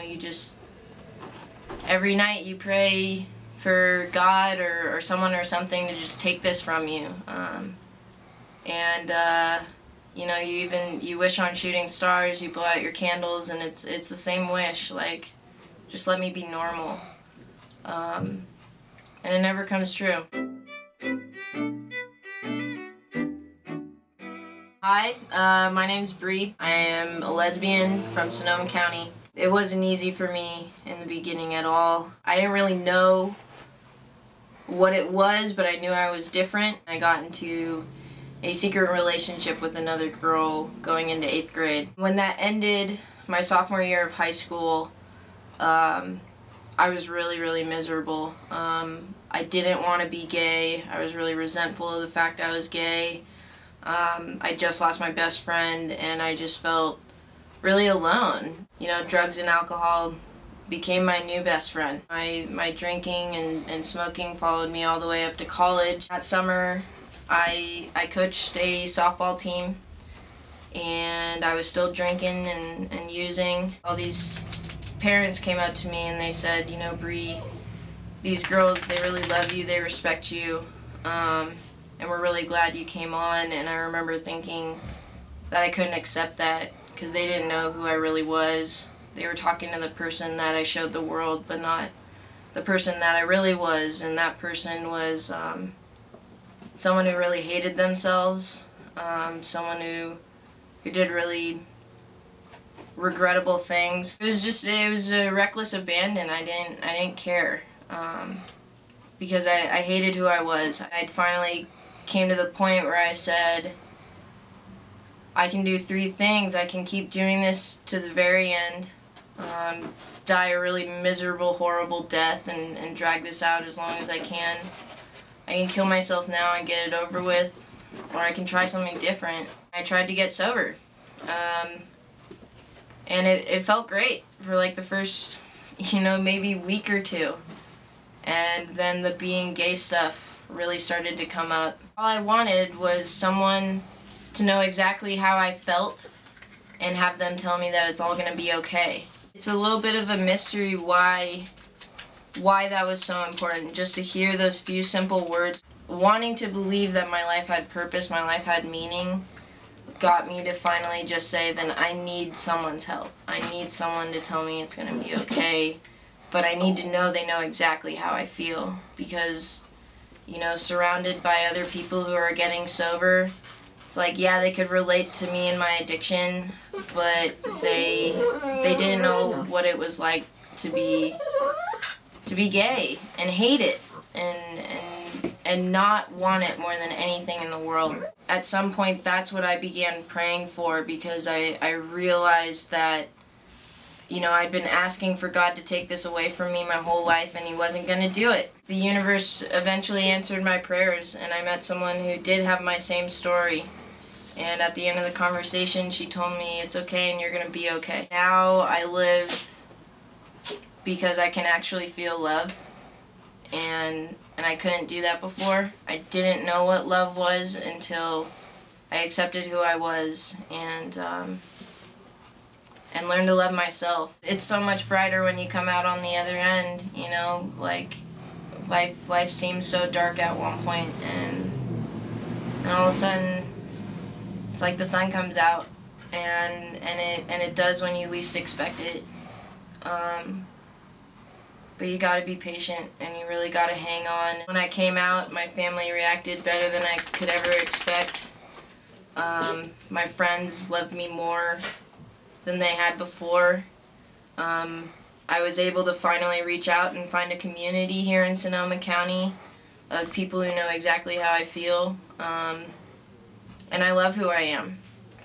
you just, every night you pray for God or someone or something to just take this from you. You wish on shooting stars, you blow out your candles, and it's the same wish, like, just let me be normal. And it never comes true. Hi, my name's Bree. I am a lesbian from Sonoma County. It wasn't easy for me in the beginning at all. I didn't really know what it was, but I knew I was different. I got into a secret relationship with another girl going into 8th grade. When that ended, my sophomore year of high school, I was really, really miserable. I didn't want to be gay. I was really resentful of the fact I was gay. I just lost my best friend, and I just felt really alone. You know, drugs and alcohol became my new best friend. My drinking and smoking followed me all the way up to college. That summer, I coached a softball team, and I was still drinking and using. All these parents came up to me and they said, you know, Bree, these girls, they really love you, they respect you, and we're really glad you came on. And I remember thinking that I couldn't accept that because they didn't know who I really was. They were talking to the person that I showed the world, but not the person that I really was, and that person was someone who really hated themselves, someone who did really regrettable things. It was a reckless abandon. I didn't care, because I hated who I was. I finally came to the point where I said, I can do 3 things. I can keep doing this to the very end, die a really miserable, horrible death, and drag this out as long as I can. I can kill myself now and get it over with, or I can try something different. I tried to get sober, and it felt great for like the first, maybe week or 2. And then the being gay stuff really started to come up. All I wanted was someone to know exactly how I felt and have them tell me that it's all gonna be okay. It's a little bit of a mystery why that was so important, just to hear those few simple words. Wanting to believe that my life had purpose, my life had meaning, got me to finally just say, then I need someone's help. I need someone to tell me it's gonna be okay, but I need to know they know exactly how I feel, because, surrounded by other people who are getting sober, it's like, yeah, they could relate to me and my addiction, but they didn't know what it was like to be gay and hate it and not want it more than anything in the world. At some point, that's what I began praying for, because I realized that, I'd been asking for God to take this away from me my whole life, and He wasn't going to do it. The universe eventually answered my prayers, and I met someone who did have my same story. And at the end of the conversation, she told me, it's okay and you're going to be okay. Now I live because I can actually feel love, and I couldn't do that before. I didn't know what love was until I accepted who I was and learned to love myself. It's so much brighter when you come out on the other end, like life seems so dark at one point, and all of a sudden it's like the sun comes out, and it does when you least expect it. But you gotta be patient, and you really gotta hang on. When I came out, my family reacted better than I could ever expect. My friends loved me more than they had before. I was able to finally reach out and find a community here in Sonoma County of people who know exactly how I feel. And I love who I am.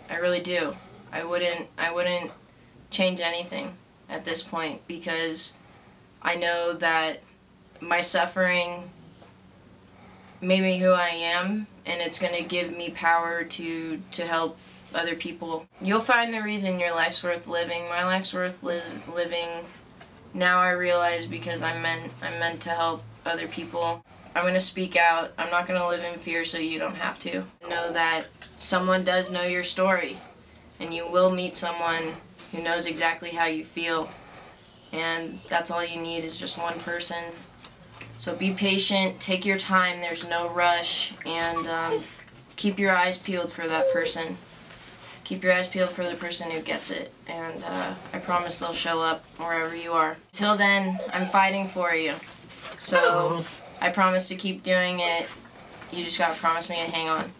I really do. I wouldn't change anything at this point, because I know that my suffering made me who I am, and it's going to give me power to help other people. You'll find the reason your life's worth living. My life's worth living now, I realize, because I'm meant to help other people. I'm going to speak out. I'm not going to live in fear so you don't have to. Know that someone does know your story, and you will meet someone who knows exactly how you feel, and that's all you need is just one person. So be patient, take your time, there's no rush, and keep your eyes peeled for that person. Keep your eyes peeled for the person who gets it, and I promise they'll show up wherever you are. Till then, I'm fighting for you. So I promise to keep doing it. You just gotta promise me to hang on.